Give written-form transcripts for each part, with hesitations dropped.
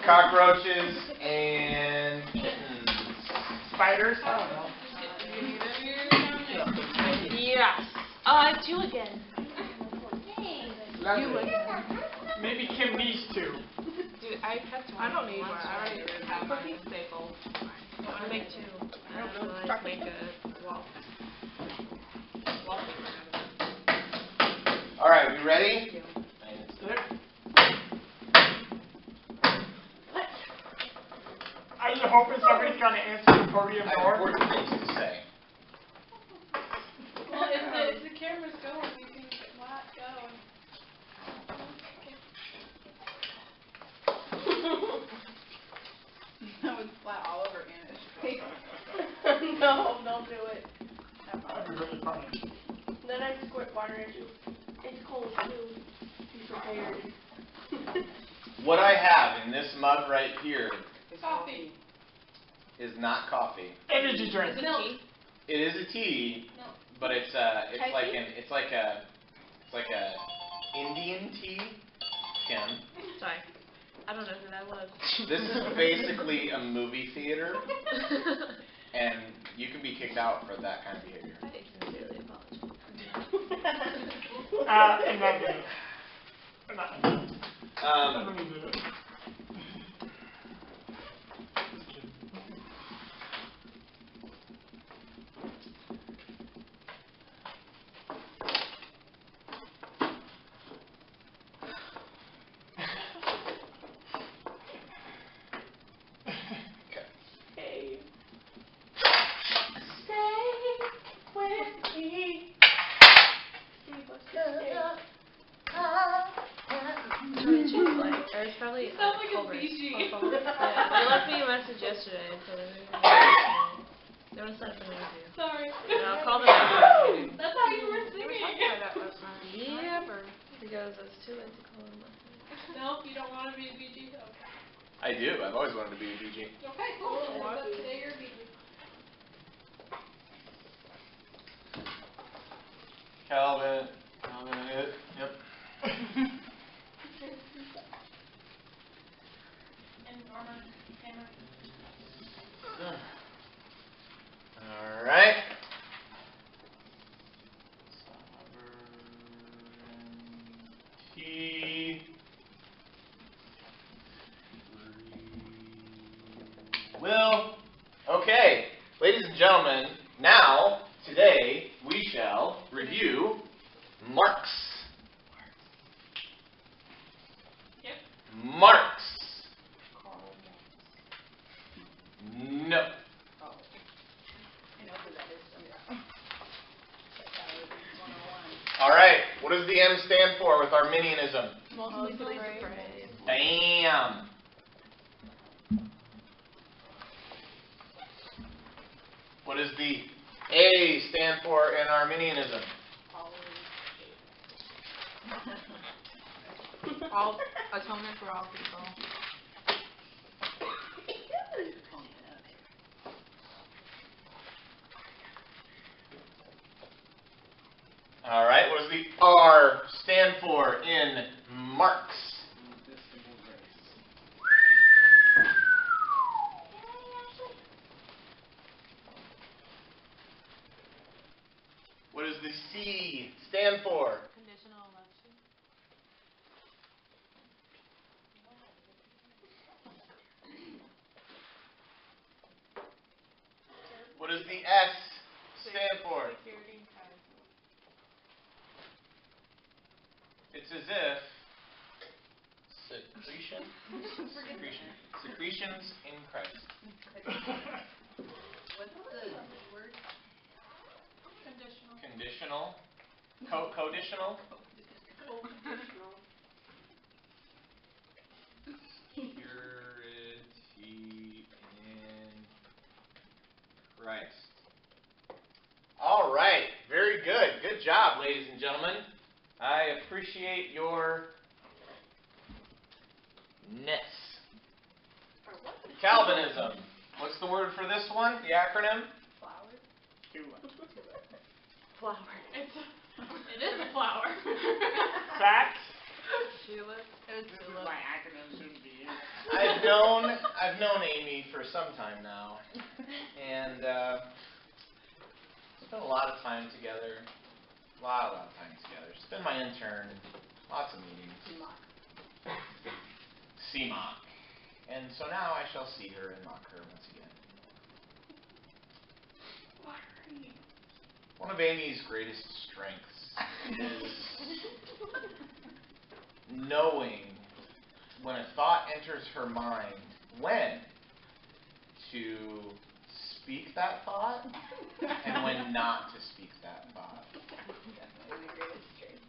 Cockroaches and kittens. Spiders? I don't know. Yes. It's you again. You again. Maybe Kim needs two. Dude, I kept one. I don't need one. I already have my staple. I want to make two. I don't feel like make a wall. All right, we ready? Are you hoping somebody's going to answer the podium I have door? important things to say. Well, if the camera's going, you can let go. That would flat all over Anna's face. No, don't do it. That'd be really funny. Then I squirt water into it. It's cold too. Be prepared. What I have in this mug right here Coffee. is not coffee. Energy drink. Is it tea? It is a tea, No. but it's like a Indian tea, Kim. Sorry. I don't know who that was. This is basically a movie theater, and you can be kicked out for that kind of behavior. I sincerely apologize. And then There's probably You sound like a Culver's. BG. Yeah, they left me a message yesterday, so they're going to they want to set up an interview. Sorry. And I'll call them after. That's how you were singing. Yeah, because it's too late to call them last night. No, you don't want to be a BG? Okay. I do. I've always wanted to be a BG. Okay, cool. But today you're a BG. Calvin, yep. And armor, hammer. All right. Sovereignty. Will. Okay, ladies and gentlemen, now, today, we shall review Marx. Yep. Marx. No. All right, what does the M stand for with Arminianism? Mostly praise. Bam. What does the A stand for in Arminianism? All atonement for all people. All right, what does the R stand for in Marx? What does the C stand for? Conditional election. What does the S stand for? Security and privacy. It's as if secretions in Christ. What's the word? Conditional. Conditional. Coditional. Purity in Christ. All right. Very good. Good job, ladies and gentlemen. I appreciate your ness. Calvinism. What's the word for this one? The acronym? Flower. Flower. It is a flower. Facts. Tulip. It's My acronym shouldn't be in. I I've known Amy for some time now, and spent a lot of time together. A lot of time together. She's been my intern. Lots of meetings. CMOC. And so now I shall see her and mock her once again. One of Amy's greatest strengths is knowing when a thought enters her mind, when to speak that thought and when not to speak that thought. Definitely the greatest strength.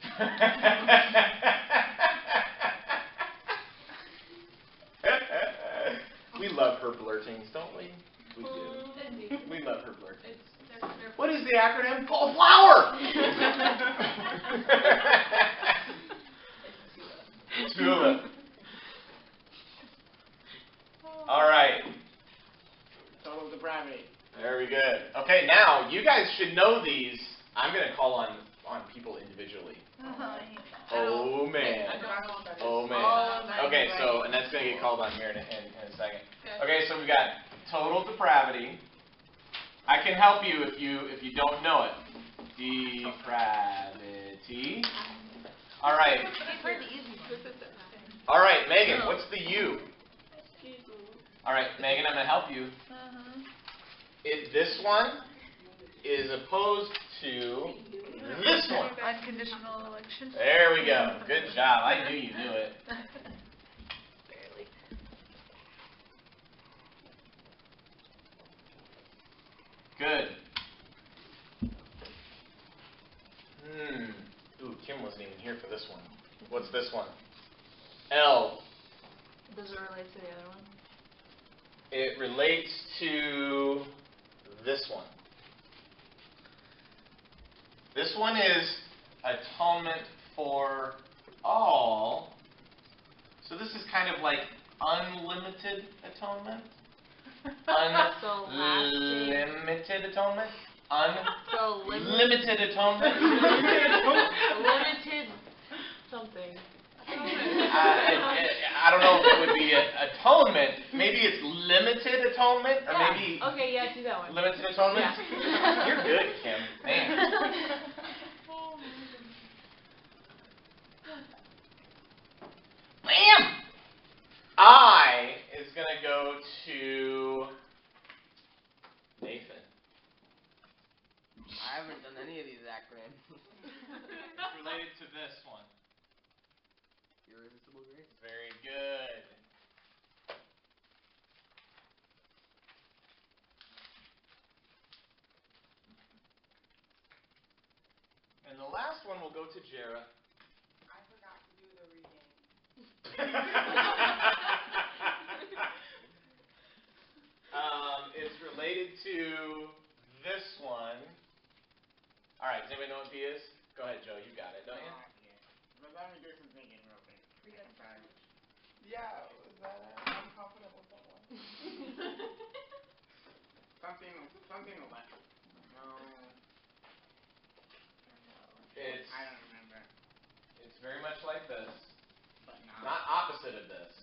We love her blurtings, don't we? We do. We love her blurtings. What is the acronym? Oh, flower! Tulip. All right. Total depravity. Very good. Okay, now you guys should know these. I'm going to call on people individually. Oh man. Oh man. Okay, so Annette's going to get called on here in a second. Okay, so we've got total depravity. I can help you if you don't know it. Depravity. All right. All right, Megan, what's the U? Excuse me. All right, Megan, I'm going to help you. This one is opposed to this one. Unconditional election. There we go. Good job. I knew you knew it. Barely. Good. Ooh, Kim wasn't even here for this one. What's this one? L. Does it relate to the other one? It relates to this one. This one is atonement for all. So this is kind of like unlimited atonement. Unlimited atonement. Unlimited atonement. Limited something. I don't know if it would be atonement. Maybe it's limited atonement, or maybe Okay, yeah, do that one. limited atonement. Yeah. You're good, Kim. Man. Bam! I is gonna go to Nathan. I haven't done any of these acronyms. It's related to this one. Irresistible grace. Very good. And the last one will go to Jera. I forgot to do the reading. It's related to this one. All right, does anybody know what P is? Go ahead, Joe. You got it, don't you? But let me do some thinking real quick. Yeah, was that I'm confident with that one. Something electric. No. I don't remember. It's very much like this. But no. Not opposite of this.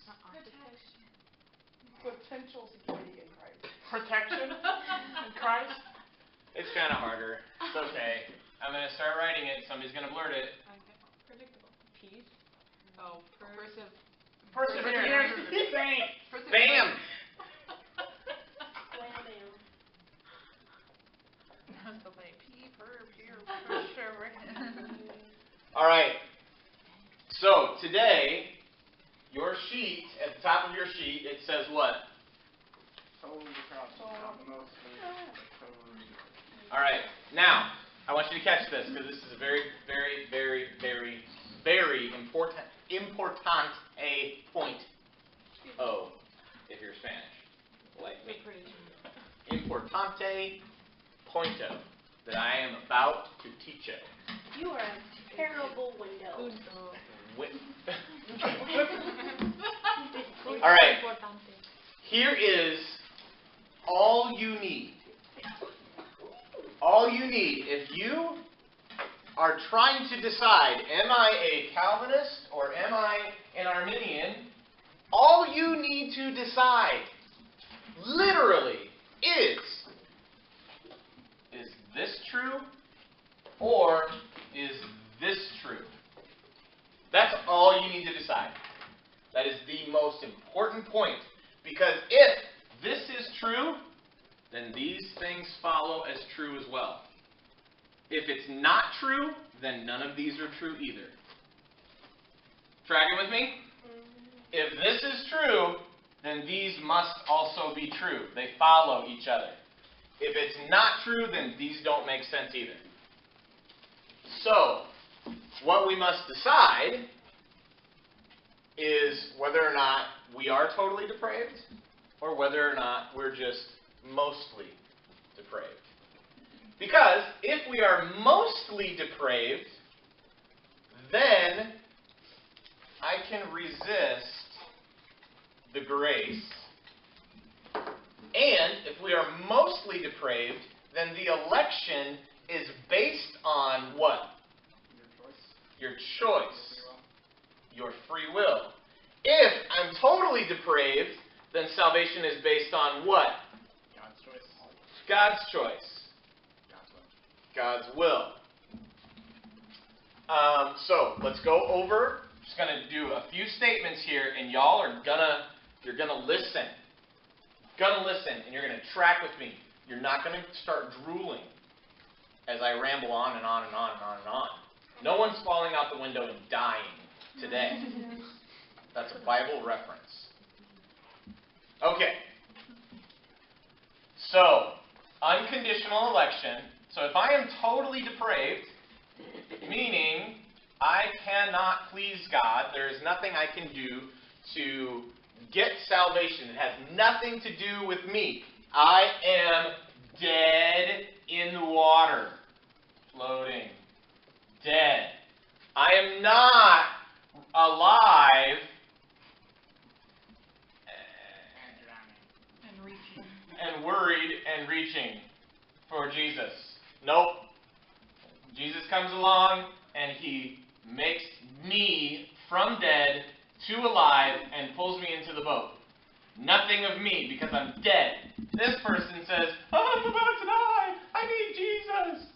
Potential security in Christ. Protection in Christ. It's kind of harder. It's okay. I'm going to start writing it. Somebody's going to blurt it. Predictable. Peace. Oh, Perseverance. Bam! Wham bam. That's so funny. All right. So today, your sheet, at the top of your sheet, it says what? Total depravity. All right. Now, I want you to catch this because this is a very, very, very, very, very important a point. Oh, if you're Spanish, like me. Importante punto that I am about to teach you. You are a terrible window. All right. Here is all you need. All you need. If you are trying to decide, am I a Calvinist or am I an Arminian, all you need to decide, literally, is this true or is this true? That's all you need to decide. That is the most important point. Because if this is true, then these things follow as true as well. If it's not true, then none of these are true either. Tracking with me? If this is true, then these must also be true. They follow each other. If it's not true, then these don't make sense either. So, what we must decide is whether or not we are totally depraved or whether or not we're just mostly depraved. Because if we are mostly depraved, then I can resist the grace. And if we are mostly depraved, then the election is based on what? Your choice. Your free will. If I'm totally depraved, then salvation is based on what? God's choice. God's choice. God's will. So let's go over. Just going to do a few statements here, and y'all are you're gonna listen. Gonna listen, and you're gonna track with me. You're not gonna start drooling as I ramble on and on and on and on and on. No one's falling out the window and dying today. That's a Bible reference. Okay. So, unconditional election. So if I am totally depraved, meaning I cannot please God, there is nothing I can do to get salvation. It has nothing to do with me. I am dead in the water, floating, dead. I am not alive and worried and reaching for Jesus. Nope. Jesus comes along and he makes me from dead to alive and pulls me into the boat. Nothing of me because I'm dead. This person says, oh, I'm about to die. I need Jesus.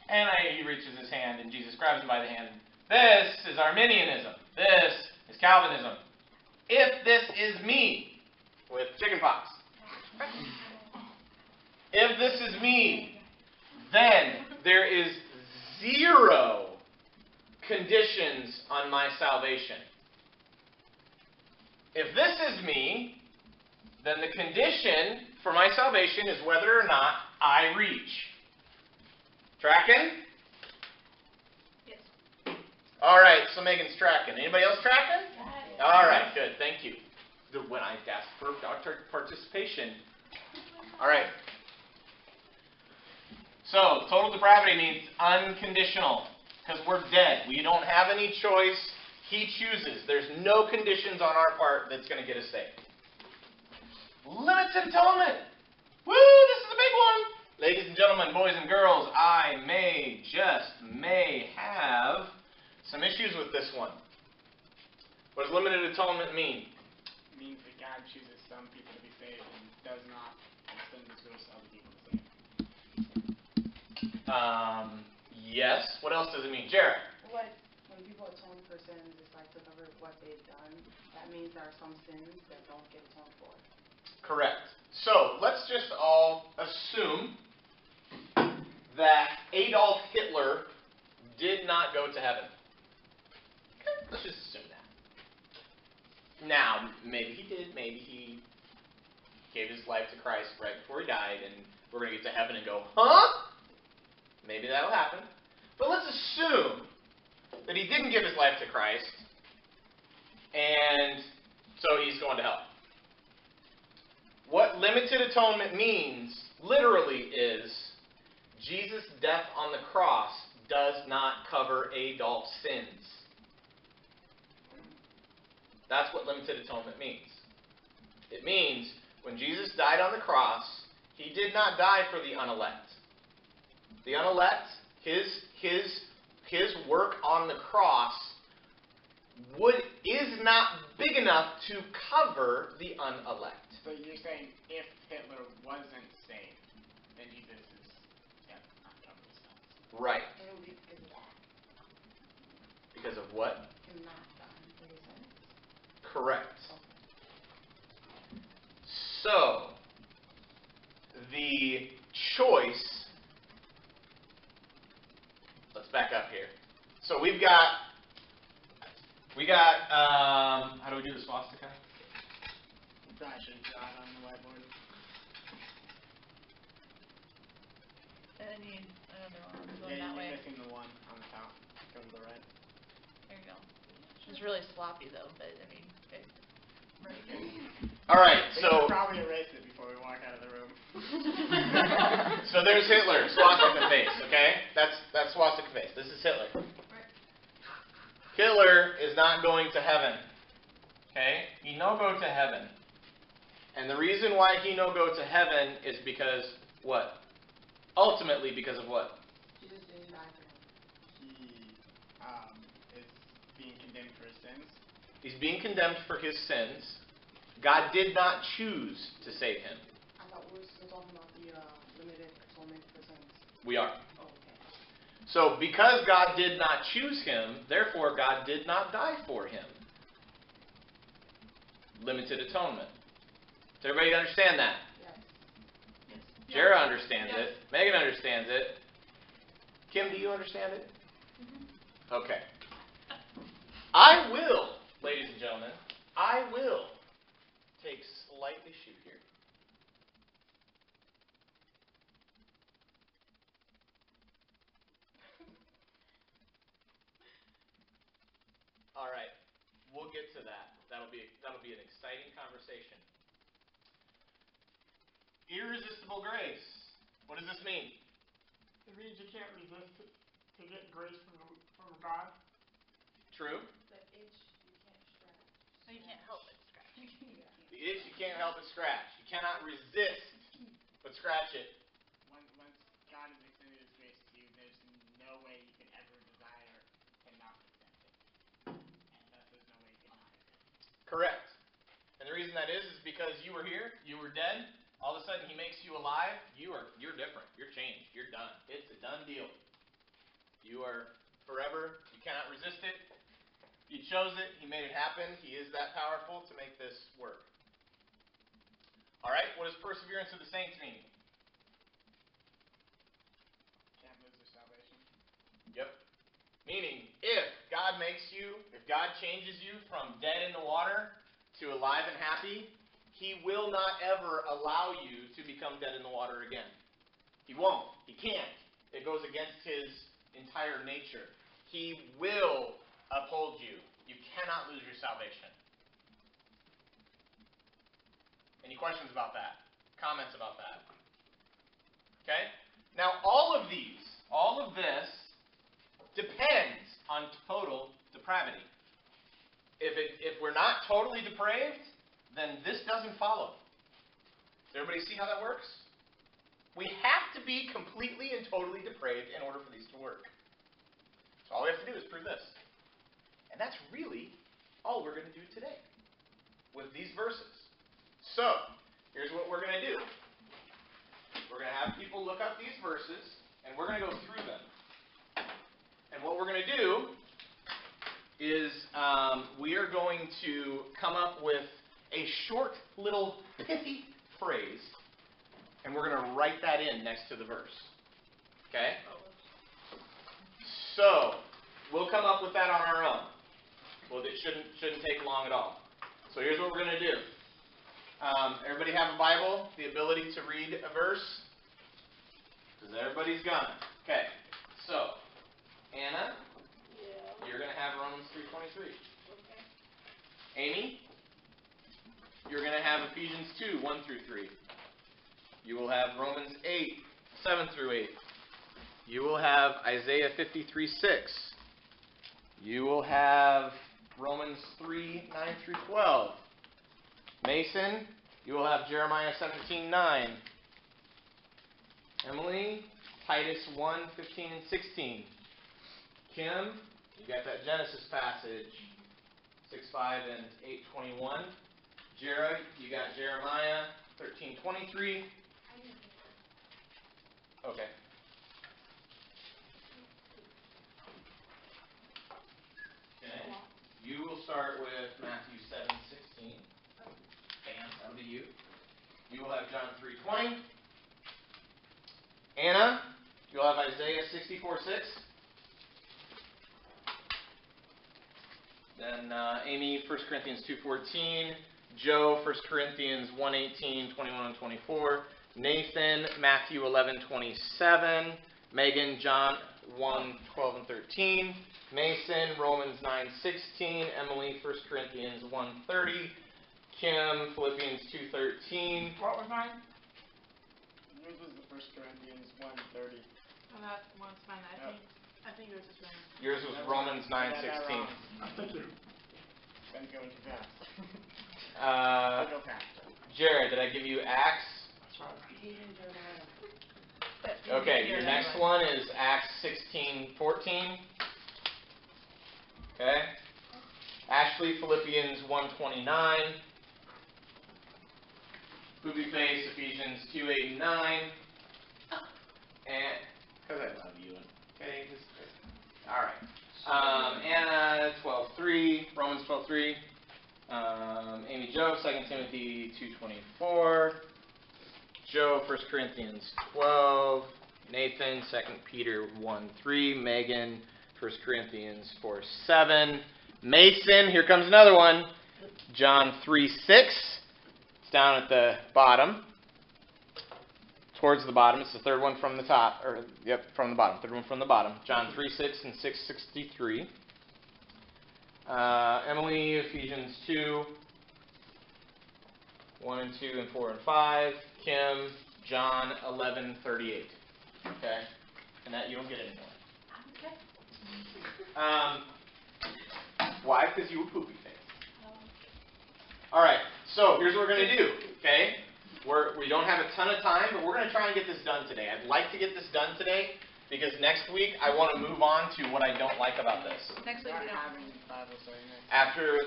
And he reaches his hand and Jesus grabs him by the hand. This is Arminianism. This is Calvinism. If this is me with chickenpox, if this is me, then there is zero conditions on my salvation. If this is me, then the condition for my salvation is whether or not I reach. Tracking? Yes. All right, so Megan's tracking. Anybody else tracking? Yes. All right, good. Thank you. When I asked for participation. All right. So, total depravity means unconditional, because we're dead. We don't have any choice. He chooses. There's no conditions on our part that's going to get us saved. Limited atonement. Woo, this is a big one. Ladies and gentlemen, boys and girls, I may have some issues with this one. What does limited atonement mean? It means that God chooses some people to be saved and does not extend his grace to other people to save. Yes. What else does it mean? Jared? When people atone for sins, it's like to cover what they've done. That means there are some sins that don't get atoned for. Correct. So, let's just all assume that Adolf Hitler did not go to heaven. Okay, let's just assume that. Now, maybe he did. Maybe he gave his life to Christ right before he died, and we're going to get to heaven and go, huh? Maybe that'll happen. But let's assume that he didn't give his life to Christ, and so he's going to hell. What limited atonement means, literally, is Jesus' death on the cross does not cover Adolf's sins. That's what limited atonement means. It means when Jesus died on the cross, he did not die for the unelect. The unelect, his work on the cross is not big enough to cover the unelect. So you're saying if Hitler wasn't saved, then Jesus is not covered his sins. Right. And it would be because of that. Because of what? Him not dying for his sins. Correct. So, the choice, let's back up here. So we got, how do we do the swastika? You probably should draw it on the whiteboard. And then you, another one, Yeah, going that you're way. missing the one on the top. Go to the right. There you go. It's really sloppy though, but I mean, right here. All right, We so should probably erase it before we walk out of the room. so there's Hitler, swastika face. Okay, that's swastika face. This is Hitler. Hitler is not going to heaven. Okay, he no go to heaven, and the reason why he no go to heaven is because what? Ultimately, because of what? Jesus didn't die for him. He is being condemned for his sins. He's being condemned for his sins. God did not choose to save him. I thought we were still talking about the limited atonement for sins. We are. Oh, okay. So, because God did not choose him, therefore God did not die for him. Limited atonement. Does everybody understand that? Yes. Jara understands it. Megan understands it. Kim, do you understand it? Okay. I will, ladies and gentlemen, I will take slight issue here. All right, we'll get to that. That'll be an exciting conversation. Irresistible grace. What does this mean? It means you can't resist it to get grace from God. True. The itch you can't scratch. So you can't help but scratch. The itch you can't help but scratch. You cannot resist but scratch it. Once God has extended his grace to you, there's no way you could ever desire to not accept it. And thus there's no way you can not accept it. Correct. And the reason that is because you were here, you were dead. All of a sudden, he makes you alive. You're different. You're changed. You're done. It's a done deal. You are forever. You cannot resist it. He chose it. He made it happen. He is that powerful to make this work. All right. What does perseverance of the saints mean? Can't lose their salvation. Yep. Meaning, if God changes you from dead in the water to alive and happy, he will not ever allow you to become dead in the water again. He won't. He can't. It goes against his entire nature. He will uphold you. You cannot lose your salvation. Any questions about that? Comments about that? Okay? Now, all of this depends on total depravity. If we're not totally depraved, then this doesn't follow. Does everybody see how that works? We have to be completely and totally depraved in order for these to work. So all we have to do is prove this. And that's really all we're going to do today with these verses. So, here's what we're going to do. We're going to have people look up these verses, and we're going to go through them. And what we're going to do is we are going to come up with a short little pithy phrase, and we're going to write that in next to the verse. Okay? So, we'll come up with that on our own. Well, it shouldn't take long at all. So here's what we're going to do. Everybody have a Bible? The ability to read a verse? Because everybody's gonna. Okay. So, Anna, you're going to have Romans 3:23. Okay. Amy, you're going to have Ephesians 2, 1 through 3. You will have Romans 8, 7 through 8. You will have Isaiah 53, 6. You will have Romans 3, 9 through 12. Mason, you will have Jeremiah 17, 9. Emily, Titus 1, 15 and 16. Kim, you got that Genesis passage. 6:5 and 8:21. Jera, you got Jeremiah 13:23. Okay. Okay. You will start with Matthew 7:16. Bam, that'll be you. You will have John 3:20. Anna, you'll have Isaiah 64:6. Then Amy, 1 Corinthians 2:14. Joe, 1 Corinthians 1:18, 21 and 24. Nathan, Matthew 11:27. Megan, John 1:12 and 13. Mason, Romans 9:16. Emily, 1 Corinthians 1:30. Kim, Philippians 2:13. What was mine? Yours was the 1 Corinthians 1:30. Oh, that one's fine. I think yours is right. Yours was Romans 9:16. Thank you. Been going too fast. Uh, Go fast. Jared, did I give you Acts? Okay, your next one is Acts 16:14. Okay. Ashley, Philippians 1:29. Poopy Face, Ephesians 2:8 and 9. And, because I love you. Okay, alright. Anna, 12:3. Romans 12:3. Amy Jo, 2 Timothy 2:24. Joe, 1 Corinthians 12. Nathan, 2 Peter 1:3. Megan, 1 Corinthians 4:7. Mason, here comes another one. John 3:6. It's down at the bottom. Towards the bottom. It's the third one from the top. Or, yep, from the bottom. Third one from the bottom. John 3:6 and 6:63. Emily, Ephesians 2. 1 and 2 and 4 and 5. Kim, John 11:38. Okay? And that you don't get anymore. Okay. Why? Because you were poopy face. Alright, so here's what we're going to do. Okay? We don't have a ton of time, but we're going to try and get this done today. I'd like to get this done today because next week I want to move on to what I don't like about this. Next week we don't. having Bible study next. After,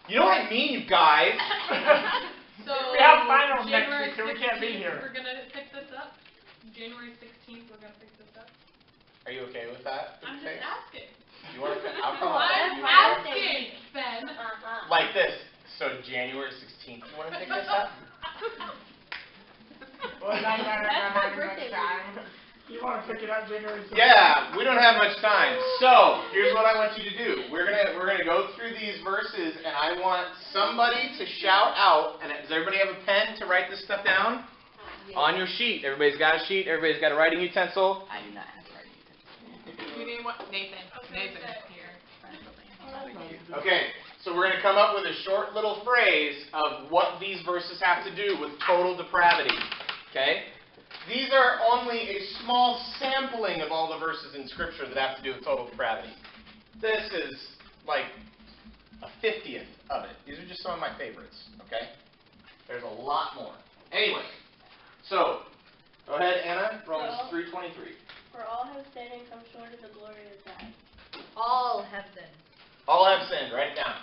you know what I mean, you guys? So We have finals next January week, so we can't be 16th, here. We're gonna pick this up. January 16th, we're gonna pick this up. Are you okay with that? I'm Okay. just asking. You want to? I'll come on. I'm asking, Ben. Like this. So January 16th, you want to pick this up? Well, That's my birthday time. You want to pick it up January 16th? Yeah, we don't have much time. So here's what I want you to do. We're gonna go through these verses, and I want somebody to shout out. And does everybody have a pen to write this stuff down? On your sheet. Everybody's got a sheet. Everybody's got a writing utensil. I do not have a writing utensil. You need what? Nathan. Nathan. Here. Okay, so we're gonna come up with a short little phrase of what these verses have to do with total depravity. Okay? These are only a small sampling of all the verses in Scripture that have to do with total depravity. This is like a 50th of it. These are just some of my favorites, okay? There's a lot more. Anyway, so, go ahead, Anna, Romans 3:23. For all have sinned and come short of the glory of God. All have sinned. All have sinned. Write it down.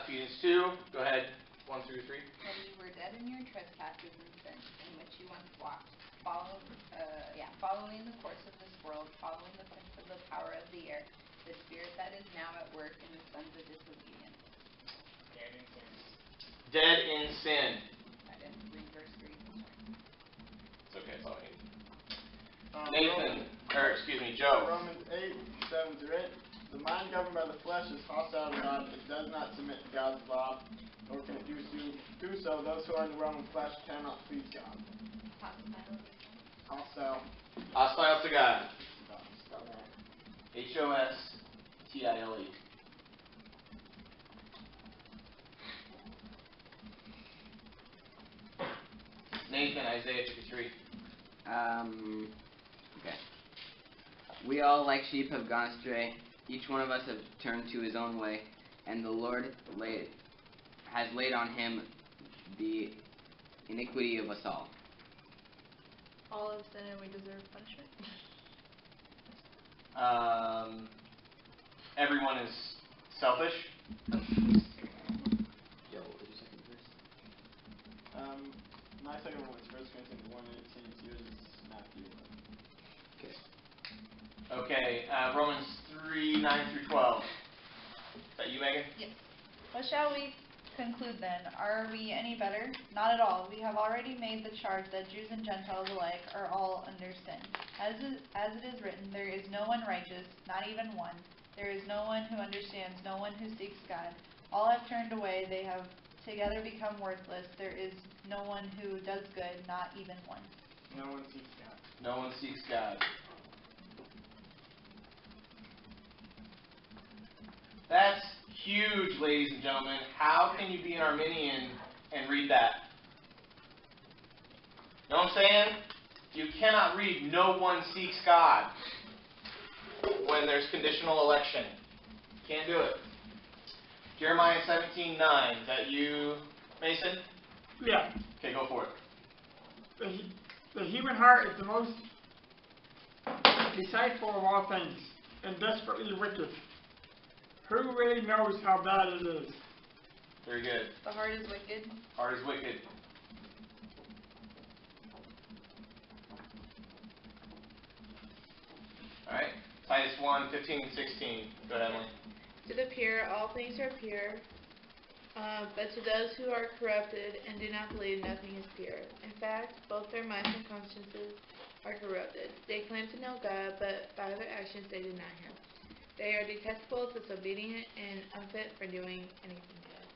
Ephesians 2, go ahead, 1 through 3. When you were dead in your trespasses and sins, in which you once walked, following the course of this world, following the prince of the power of the air, the spirit that is now at work in the sons of disobedience. Dead in sin. Dead in sin. I didn't read verse 3. It's okay, it's all I need. Nathan, Joe. Romans 8, 7 through 8. The mind governed by the flesh is hostile to God. It does not submit to God's law, nor can it do so. Those who are in the realm of flesh cannot please God. Hostile. Hostile to God. Spell that. Hostile. Nathan, Isaiah 53. Okay. We all, like sheep, have gone astray. Each one of us have turned to his own way, and the Lord has laid on him the iniquity of us all. All have sinned and we deserve punishment. Everyone is selfish. Joe, what was your second verse? My second one was 1 Corinthians 1:18. Yours is Matthew 11. Okay, Romans 3:9-12. Is that you, Megan? Yes. What shall we conclude then? Are we any better? Not at all. We have already made the charge that Jews and Gentiles alike are all under sin. As it is written, there is no one righteous, not even one. There is no one who understands, no one who seeks God. All have turned away, they have together become worthless. There is no one who does good, not even one. No one seeks God. No one seeks God. That's huge, ladies and gentlemen. How can you be an Arminian and read that? Know what I'm saying? You cannot read "no one seeks God" when there's conditional election. Can't do it. Jeremiah 17:9. Is that you, Mason? Yeah. Okay, go for it. The human heart is the most deceitful of all things and desperately wicked. Who really knows how bad it is? Very good. The heart is wicked. Heart is wicked. All right. Titus 1:15-16. Go ahead, Emily. To the pure, all things are pure, but to those who are corrupted and do not believe, nothing is pure. In fact, both their minds and consciences are corrupted. They claim to know God, but by their actions they deny Him. They are detestable, disobedient, and unfit for doing anything good.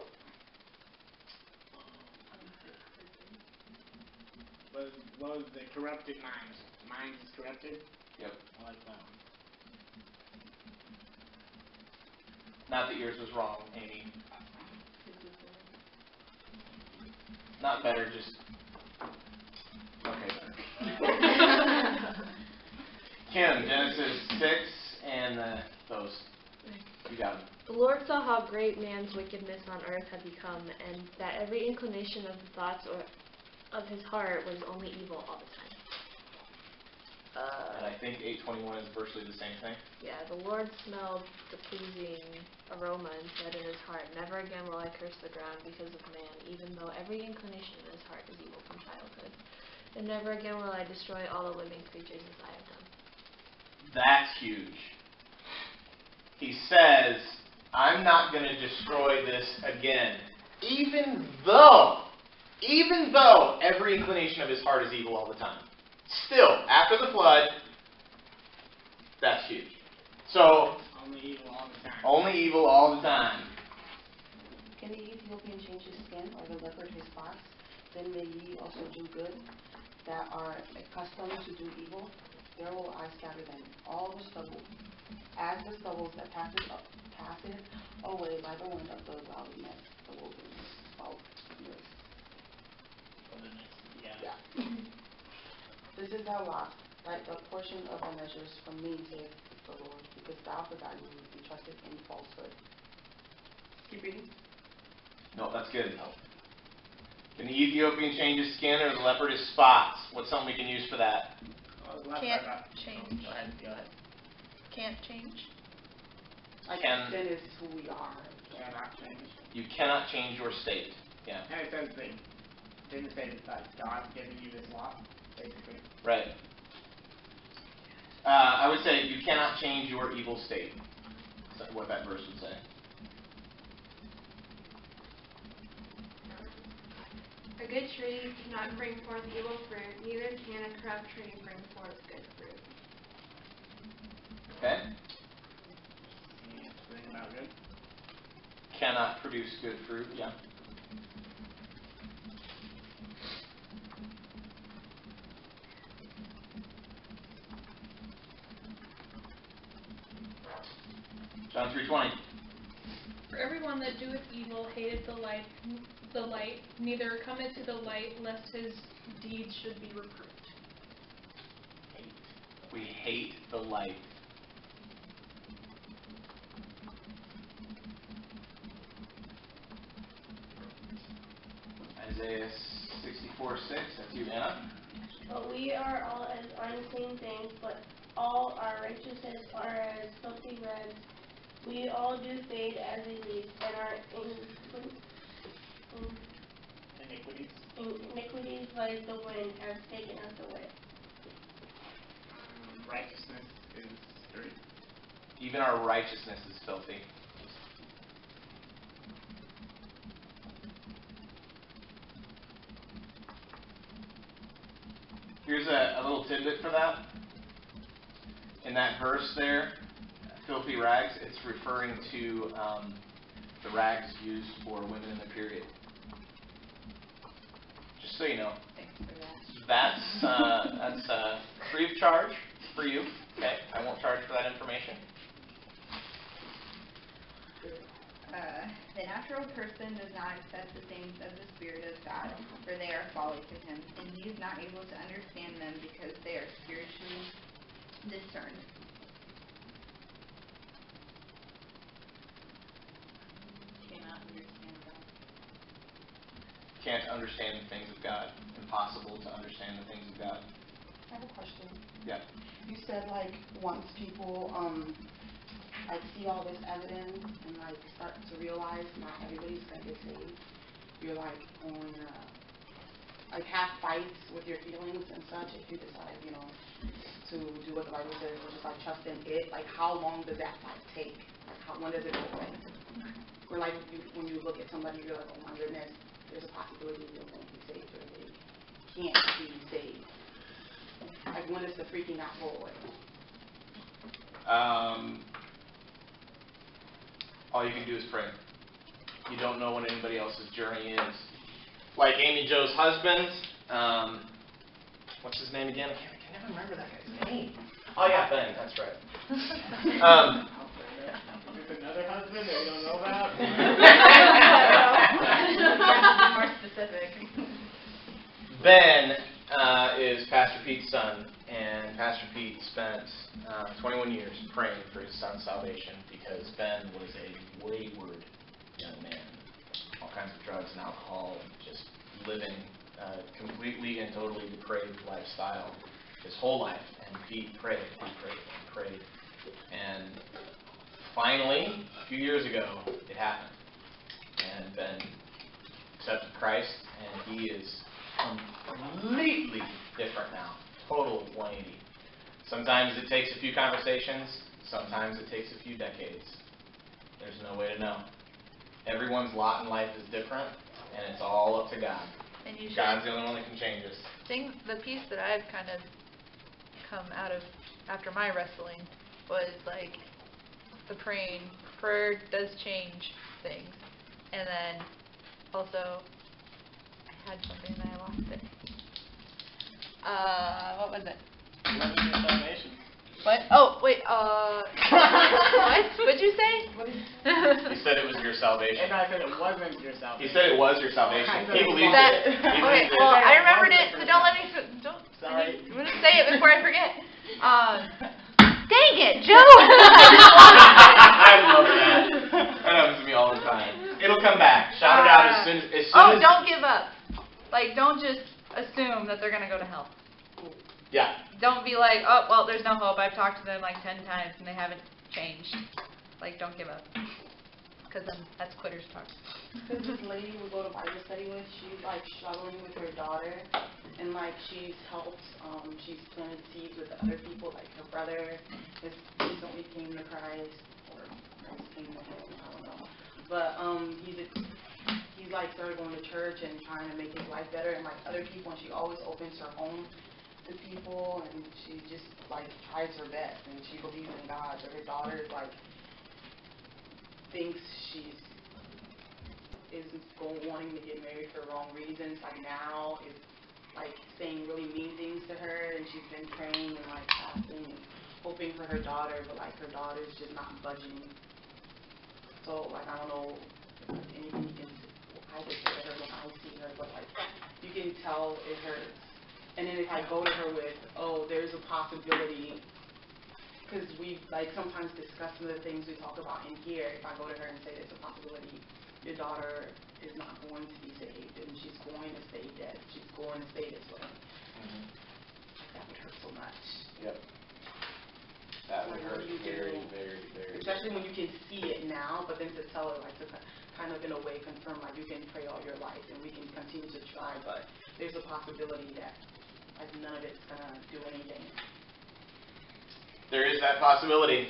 What was the corrupted mind? Mind is corrupted? Yep. I like that one. Not that yours was wrong, Amy. Not better, just... Okay, better. Kim, Genesis 6 and those. You got them. The Lord saw how great man's wickedness on earth had become, and that every inclination of the thoughts of his heart was only evil all the time. And I think 8:21 is virtually the same thing. Yeah, the Lord smelled the pleasing aroma and said in his heart, "Never again will I curse the ground because of man, even though every inclination in his heart is evil from childhood. And never again will I destroy all the living creatures as I have done." That's huge. He says, I'm not going to destroy this again, even though every inclination of his heart is evil all the time. Still, after the flood, that's huge. So, only evil all the time. Only evil all the time. Can the Ethiopian change his skin, or the leopard his spots? Then may ye also do good, that are accustomed to do evil. There will I scatter them, all the stubble, as the stubbles that passeth away by the wind of the wilderness, the wilderness. Yeah. This is thou lot, like the portion of thy measures from me, saith the Lord, because thou forgotten me and trusted in falsehood. Keep reading. No, that's good. Can the Ethiopian change his skin or the leopard his spots? What's something we can use for that? Can't change. Go ahead. Can't change. That is who we are. Cannot change. You cannot change your state. Yeah. And it says didn't say that God's giving you this law, basically. Right. I would say you cannot change your evil state. That's what that verse would say. A good tree cannot bring forth evil fruit, neither can a corrupt tree bring forth good fruit. Okay? Anything about good? Cannot produce good fruit, yeah. John 3:20. For everyone that doeth evil hateth the light, neither cometh to the light, lest his deeds should be reproved. We hate the light. Isaiah 64:6. That's you, Anna. But we are all as unseen things, but all our righteousness are as filthy rags. We all do fade as a leaf, and our iniquities like the wind have taken us away. Righteousness is dirty. Even our righteousness is filthy. Here's a little tidbit for that. In that verse there, filthy rags, it's referring to the rags used for women in their period. Just so you know. Thanks for that. That's free of charge for you. Okay, I won't charge for that information. The natural person does not accept the things of the Spirit of God, for they are folly to him, and he is not able to understand them because they are spiritually discerned. Cannot understand God. Can't understand the things of God. Impossible to understand the things of God. I have a question. Yeah. You said like once people like see all this evidence and like start to realize not everybody's gonna get saved, you're like going like have fights with your feelings and such if you decide, you know, to do what the Bible says or just like trust in it. Like how long does that fight take? Like when does it go away? Or like when you look at somebody, you're like, oh my goodness, there's a possibility they won't be saved or they can't be saved. Like when does the freaking out go away? All you can do is pray. You don't know what anybody else's journey is. Like Amy Jo's husband, what's his name again? I can never remember that guy's name. Oh yeah, Ben, that's right. There's another husband that you don't know about? More specific. Ben is Pastor Pete's son, and Pastor Pete spent 21 years praying for his son's salvation because Ben was a wayward young man. All kinds of drugs and alcohol, and just living a completely and totally depraved lifestyle his whole life. And Pete prayed and prayed and prayed. And finally, a few years ago, it happened. And Ben accepted Christ, and he is completely different now. Total 180. Sometimes it takes a few conversations. Sometimes it takes a few decades. There's no way to know. Everyone's lot in life is different, and it's all up to God. And you God's the only one that can change us. The piece that I've kind of come out of after my wrestling was like the praying. Prayer does change things. And then also, I had something and I lost it. What was it? Loving your salvation. What? Oh, wait, what? What'd you say? He said it was your salvation. And I said it wasn't your salvation. He said it was your salvation. He believes That, it. He okay, believes well, it. I remembered it, so don't let me, Sorry. I'm going to say it before I forget. Dang it, Joe! I love that. That happens to me all the time. It'll come back. Shout it out as soon as don't give up. Like, don't just assume that they're going to go to hell. Yeah. Don't be like, oh, well, there's no hope. I've talked to them like 10 times and they haven't changed. Like, don't give up. Because that's quitters talk. Because this lady we go to Bible study with, she's like struggling with her daughter, and like she's helped, she's planted seeds with other people, like her brother has recently came to Christ, or Christ came to him, I don't know. But he's like started going to church and trying to make his life better, and like other people, and she always opens her home to people, and she just like tries her best, and she believes in God. But her daughter like thinks is wanting to get married for wrong reasons. Like now is like saying really mean things to her, and she's been praying and like fasting and hoping for her daughter, but like her daughter's just not budging. So like I don't know if anything you can I just say to her when I see her, but like you can tell it hurts. And then if I go to her with, oh, there's a possibility, because we like sometimes discuss some of the things we talk about in here. If I go to her and say there's a possibility your daughter is not going to be saved and she's going to stay dead, she's going to stay this way, that would hurt so much. Yep. That would Like, hurt what do you very, do? very, very. Especially when you can see it now, but then to tell it, like, to kind of in a way confirm, like, you can pray all your life and we can continue to try, but there's a possibility that, like, none of it's going to do anything. There is that possibility.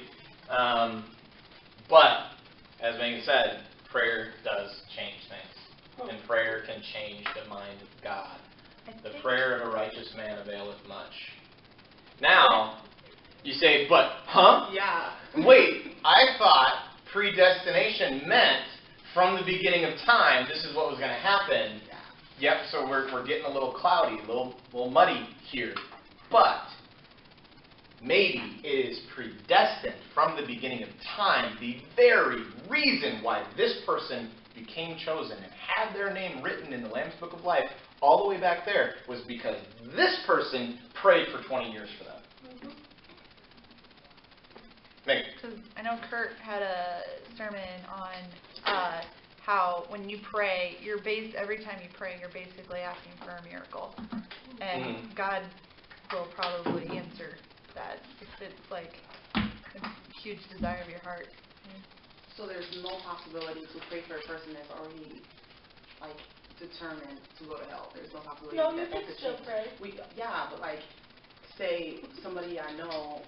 But, as Megan said, prayer does change things. And prayer can change the mind of God. The prayer of a righteous man availeth much. Now, you say, but, huh? Yeah. Wait, I thought predestination meant from the beginning of time, this is what was going to happen. Yeah. Yep, so we're getting a little cloudy, a little muddy here. But maybe it is predestined from the beginning of time, the very reason why this person became chosen and had their name written in the Lamb's Book of Life all the way back there was because this person prayed for 20 years for them. Because I know Kurt had a sermon on how when you pray, every time you pray, you're basically asking for a miracle. And God will probably answer that if it's like a huge desire of your heart. So there's no possibility to pray for a person that's already, like, determined to go to hell. There's no possibility No, you that can could still change. pray. Yeah, but, like, say somebody I know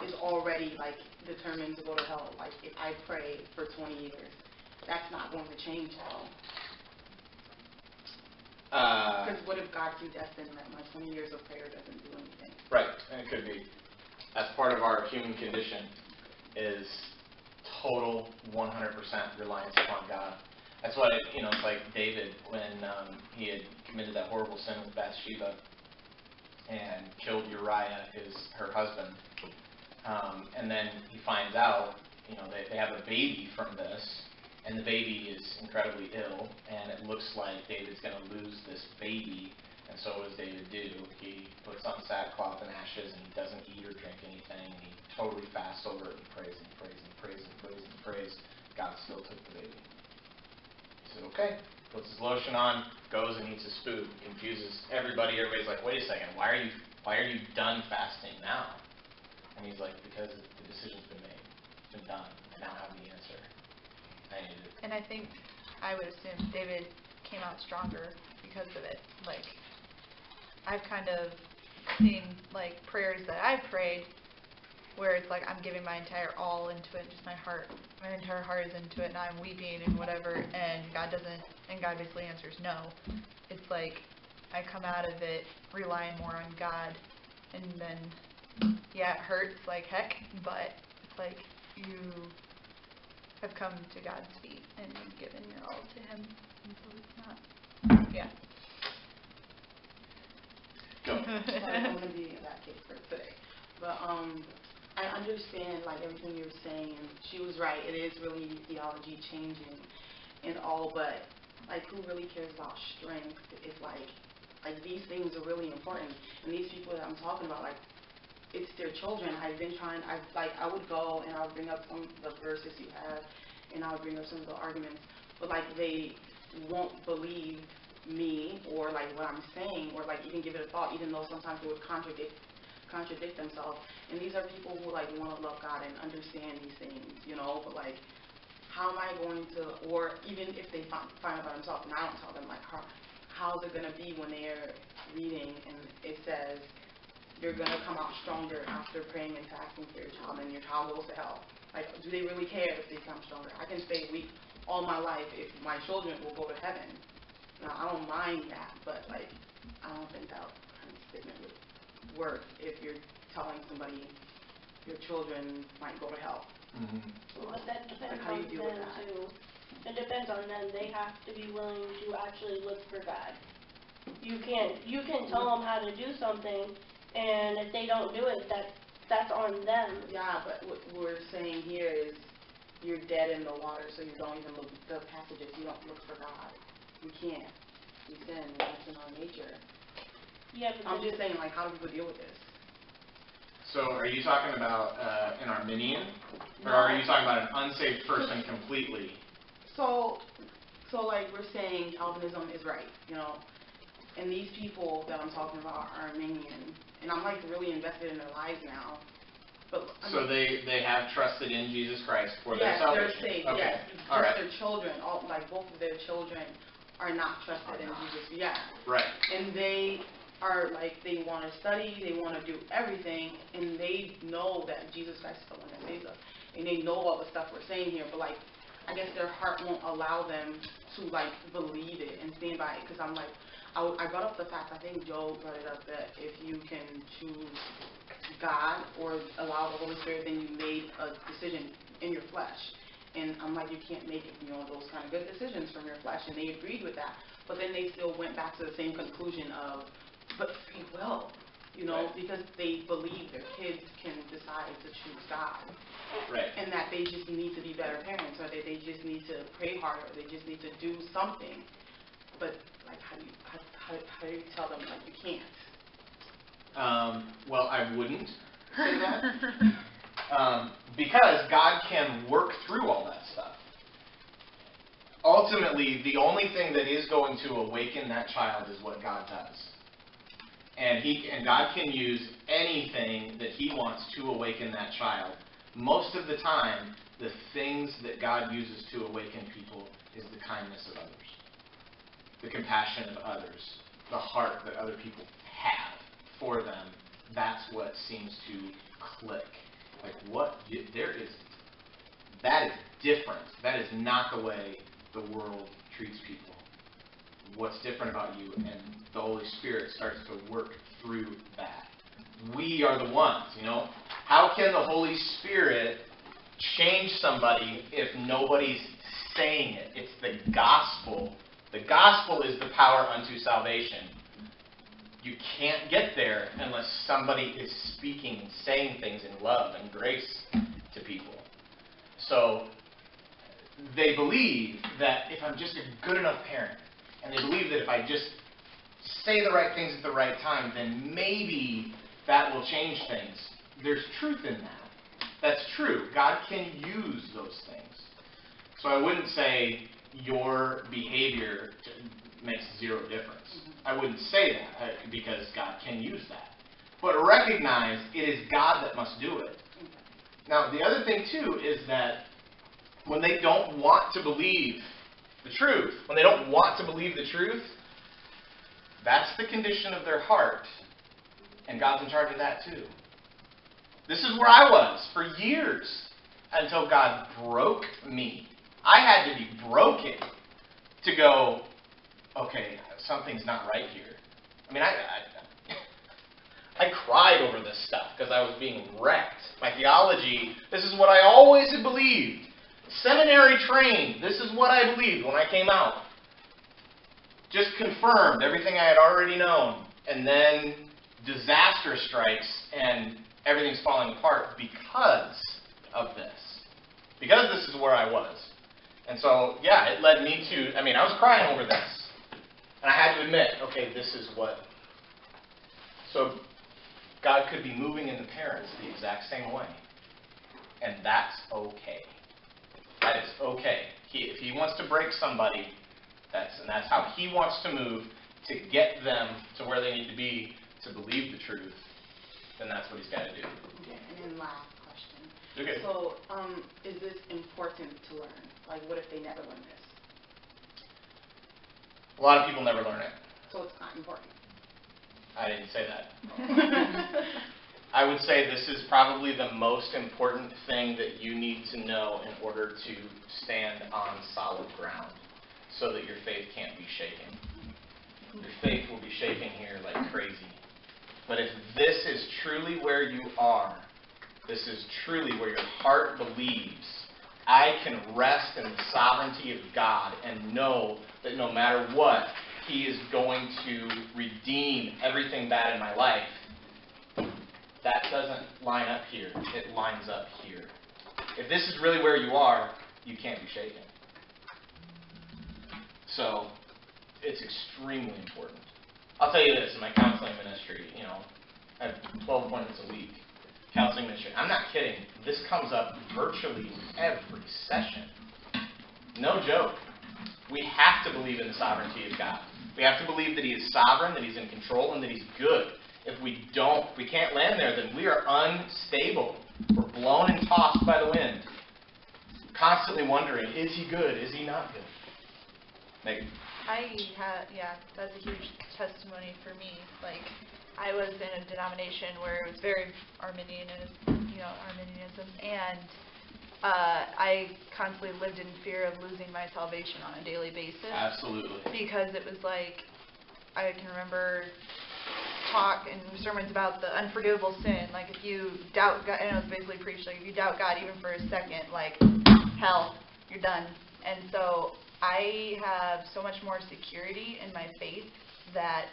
is already, like, determined to go to hell. Like, if I pray for 20 years, that's not going to change hell. Because what if God predestined that my 20 years of prayer doesn't do anything? Right, and it could be. That's part of our human condition is total 100% reliance upon God. That's why, it's like David when he had committed that horrible sin with Bathsheba and killed Uriah, her husband. And then he finds out, they have a baby from this, and the baby is incredibly ill, and it looks like David's going to lose this baby. And so what does David do? He puts on sackcloth and ashes, and he doesn't eat or drink anything, and he totally fasts over it and prays and prays and prays and prays and prays. God still took the baby. He said, okay. Puts his lotion on, goes and eats his food, confuses everybody. Everybody's like, wait a second, why are you done fasting now? And he's like, because the decision's been made. It's been done. I now have the answer. I needed it. And I think, I would assume, David came out stronger because of it. Like, I've kind of seen, like, prayers that I've prayed where it's like I'm giving my entire all into it, just my entire heart is into it, and I'm weeping and whatever, and God basically answers no. It's like I come out of it relying more on God, and then, yeah, it hurts like heck, but it's like you have come to God's feet and you've given your all to Him, and so it's not, yeah. Go. I'm going to be that kid for today. But I understand, like, everything you were saying, and she was right. It is really theology changing and all, but, like, who really cares about strength if, like, these things are really important. And these people that I'm talking about, like, it's their children. I would go and I would bring up some of the verses you have, and I would bring up some of the arguments, but, like, they won't believe me or, like, what I'm saying or, like, even give it a thought, even though sometimes it would contradict themselves. And these are people who, like, want to love God and understand these things, but, like, how am I going to, or even if they find out by themselves, and I don't tell them, like, how's it going to be when they're reading and it says you're going to come out stronger after praying and fasting for your child, and your child goes to hell? Like, do they really care if they come stronger? I can stay weak all my life if my children will go to heaven. Now, I don't mind that, but, like, I don't think that kind of statement would work if you're telling somebody your children might go to hell. Mm-hmm. But that depends Like, how do on you deal with them, that? too. It depends on them. They have to be willing to actually look for God. You can tell them how to do something, and if they don't do it, that's on them. Yeah, but what we're saying here is you're dead in the water, so you don't even look the passages. You don't look for God. You can't. We sin. That's in our nature. Yeah, but I'm just saying, like, how do people deal with this? So are you talking about an Arminian? Or No. are you talking about an unsaved person completely? So, like, we're saying Calvinism is right, and these people that I'm talking about are Arminian, and I'm, like, really invested in their lives now, But, So they have trusted in Jesus Christ for their yes, salvation. they're saved. Okay. Yes, just All right. their children, like both of their children, are not trusted in Jesus. Yeah. Right. And they are like, they want to study, they want to do everything, and they know that Jesus Christ is the one that saves us, and they know all the stuff we're saying here. But like, I guess their heart won't allow them to like believe it and stand by it. Because I'm like, I brought up the fact, I think Joe brought it up, that if you can choose God or allow the Holy Spirit, then you made a decision in your flesh. And I'm like, you can't make, those kind of good decisions from your flesh. And they agreed with that. But then they still went back to the same conclusion of, but free will, Right. because they believe their kids can decide to choose God. Right. And that they just need to be better parents, or they just need to pray harder, or they just need to do something. But like, how do you tell them like you can't? Well, I wouldn't say that because God can work through all that stuff. Ultimately, the only thing that is going to awaken that child is what God does. And God can use anything that He wants to awaken that child. Most of the time, the things that God uses to awaken people is the kindness of others, the compassion of others, the heart that other people have for them. That's what seems to click. Like, that is different. That is not the way the world treats people. What's different about you, and the Holy Spirit starts to work through that. We are the ones, How can the Holy Spirit change somebody if nobody's saying it? It's the gospel. The gospel is the power unto salvation. You can't get there unless somebody is speaking and saying things in love and grace to people. So they believe that if I'm just a good enough parent, and they believe that if I just say the right things at the right time, then maybe that will change things. There's truth in that. That's true. God can use those things. So I wouldn't say your behavior makes zero difference. I wouldn't say that because God can use that. But recognize it is God that must do it. Now, the other thing, too, is that when they don't want to believe the truth, that's the condition of their heart. And God's in charge of that, too. This is where I was for years until God broke me. I had to be broken to go, okay, something's not right here. I mean, I cried over this stuff because I was being wrecked. My theology, this is what I always had believed. Seminary trained, this is what I believed when I came out. Just confirmed everything I had already known. And then disaster strikes and everything's falling apart because of this. Because this is where I was. And so, yeah, it led me to, I was crying over this. And I had to admit, okay, this is what. So God could be moving in the parents the exact same way. And that's okay. That is okay. If He wants to break somebody, that's how He wants to move to get them to where they need to be to believe the truth, then that's what He's got to do. Okay, and then last question. Okay. So, is this important to learn? Like, what if they never learn this? A lot of people never learn it. So it's not important. I didn't say that. I would say this is probably the most important thing that you need to know in order to stand on solid ground so that your faith can't be shaken. Your faith will be shaking here like crazy. But if this is truly where you are, this is truly where your heart believes, I can rest in the sovereignty of God and know that no matter what, He is going to redeem everything bad in my life. That doesn't line up here. It lines up here. If this is really where you are, you can't be shaken. So, it's extremely important. I'll tell you this, in my counseling ministry, I have 12 appointments a week. Counseling ministry. I'm not kidding. This comes up virtually every session. No joke. We have to believe in the sovereignty of God. We have to believe that He is sovereign, that He's in control, and that He's good. If we don't, we can't land there, then we are unstable. We're blown and tossed by the wind. Constantly wondering, is he good? Is he not good? Megan. That's a huge testimony for me. Like, I was in a denomination where it was very Arminianism, and I constantly lived in fear of losing my salvation on a daily basis. Absolutely. Because it was like, I can remember talk and sermons about the unforgivable sin. Like, if you doubt God, and it was basically preached, like, if you doubt God even for a second, like, hell, you're done. And so I have so much more security in my faith that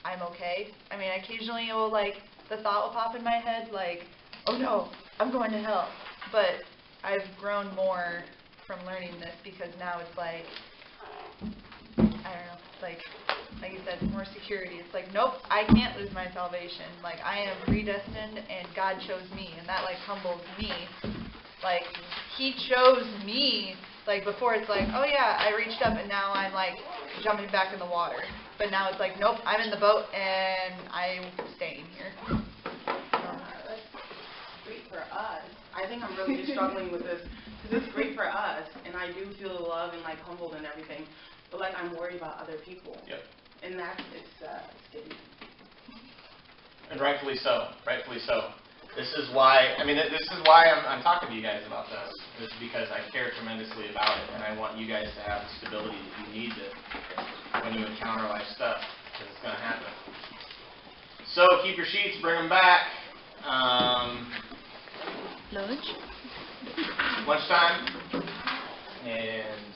I'm okay. I mean, occasionally it will, like, the thought will pop in my head, like, oh no, I'm going to hell. But I've grown more from learning this because now it's like, I don't know, like you said, more security. It's like, nope, I can't lose my salvation. Like, I am predestined and God chose me, and that, like, humbles me. Like, He chose me. Like, before it's like, oh yeah, I reached up and now I'm, like, jumping back in the water. But now it's like, nope, I'm in the boat and I'm staying here. That's great for us. I think I'm really just struggling with this because it's great for us, and I do feel love and, like, humbled and everything. But, like, I'm worried about other people. Yep. And it's scary. And rightfully so. Rightfully so. This is why I'm talking to you guys about this. It's because I care tremendously about it, and I want you guys to have the stability that you need when you encounter life stuff, because it's going to happen. So keep your sheets, bring them back. Lunchtime, and